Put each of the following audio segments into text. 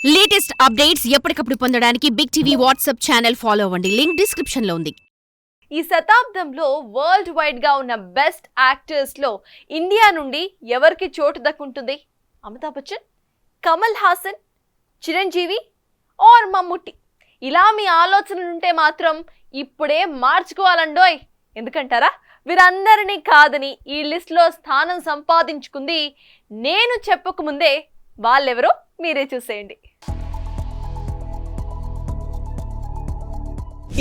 Latest updates ఎప్పటికప్పుడు పొందడానికి big TV WhatsApp channel follow అవ్వండి. లింక్ డిస్క్రిప్షన్ లో ఉంది. ఈ శతాబ్దంలో వరల్డ్ వైడ్ గా ఉన్న బెస్ట్ యాక్టర్స్ లో ఇండియా నుండి ఎవరికి చోటు దక్కుంటుంది? అమితాబ్ బచ్చన్, కమల్ హాసన్, చిరంజీవి ఆర్ మమ్ముట్టి? ఇలా మీ ఆలోచనలు ఉంటే మాత్రం ఇప్పుడే మార్చుకోవాలండోయ్. ఎందుకంటారా? వీరందరినీ కాదని ఈ లిస్ట్ లో స్థానం సంపాదించుకుంది నేను చెప్పకముందే వాళ్ళెవరో మీరే చూసేయండి.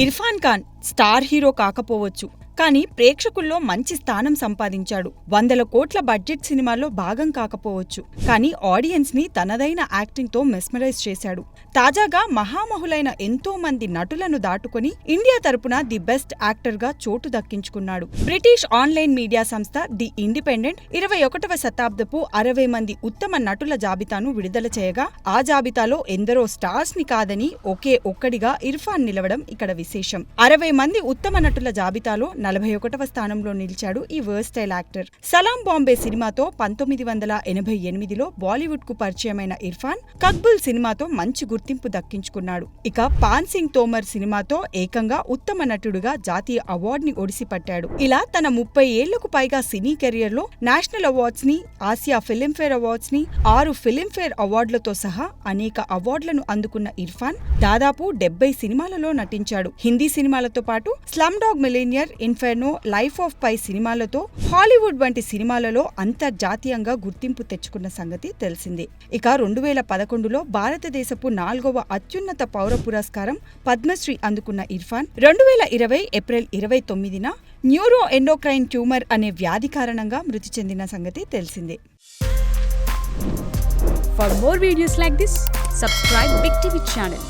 ఇర్ఫాన్ ఖాన్ స్టార్ హీరో కాకపోవచ్చు, కానీ ప్రేక్షకుల్లో మంచి స్థానం సంపాదించాడు. 100 కోట్ల బడ్జెట్ సినిమాలో భాగం కాకపోవచ్చు, కానీ ఆడియన్స్ ని తనదైన యాక్టింగ్ తో మెస్మరైజ్ చేశాడు. తాజాగా మహామహులైన ఎంతో మంది నటులను దాటుకొని ఇండియా తరపున ది బెస్ట్ యాక్టర్ గా చోటు దక్కించుకున్నాడు. బ్రిటిష్ ఆన్లైన్ మీడియా సంస్థ ది ఇండిపెండెంట్ 21వ శతాబ్దపు 60 మంది ఉత్తమ నటుల జాబితాను విడుదల చేయగా, ఆ జాబితాలో ఎందరో స్టార్స్ ని కాదని ఒకే ఒక్కడిగా ఇర్ఫాన్ నిలవడం ఇక్కడ విశేషం. 60 మంది ఉత్తమ నటుల జాబితాలో 41వ స్థానంలో నిలిచాడు ఈ వర్స్టైల్ యాక్టర్. సలాం బాంబే సినిమాతో 1988లో బాలీవుడ్ కు పరిచయమైన ఇర్ఫాన్ కక్బుల్ సినిమాతో మంచి గుర్తింపు దక్కించుకున్నాడు. ఇక పాన్ సింగ్ తోమర్ సినిమాతో ఏకంగా ఉత్తమ నటుడుగా జాతీయ అవార్డుని ఒడిసిపట్టాడు. ఇలా తన 30 ఏళ్లకు పైగా సినీ కెరియర్ లో నేషనల్ అవార్డ్స్ ని, ఆసియా ఫిలింఫేర్ అవార్డ్స్ ని, 6 ఫిలింఫేర్ అవార్డులతో సహా అనేక అవార్డులను అందుకున్న ఇర్ఫాన్ దాదాపు 70 సినిమాలలో నటించాడు. హిందీ సినిమాలతో పాటు slumdog millionaire, Inferno, life of pi సినిమాలతో హాలీవుడ్ వంటి సినిమాలలో అంతర్జాతీయంగా గుర్తింపు తెచ్చుకున్న సంగతి తెలిసిందే. ఇక 2011లో భారతదేశపు 4వ అత్యున్నత పౌర పురస్కారం పద్మశ్రీ అందుకున్న ఇర్ఫాన్ 2020 ఏప్రిల్ 29న న్యూరో ఎండోక్రైన్ ట్యూమర్ అనే వ్యాధి కారణంగా మృతి చెందిన సంగతి తెలిసిందే. For more videos like this, subscribe Big TV channel.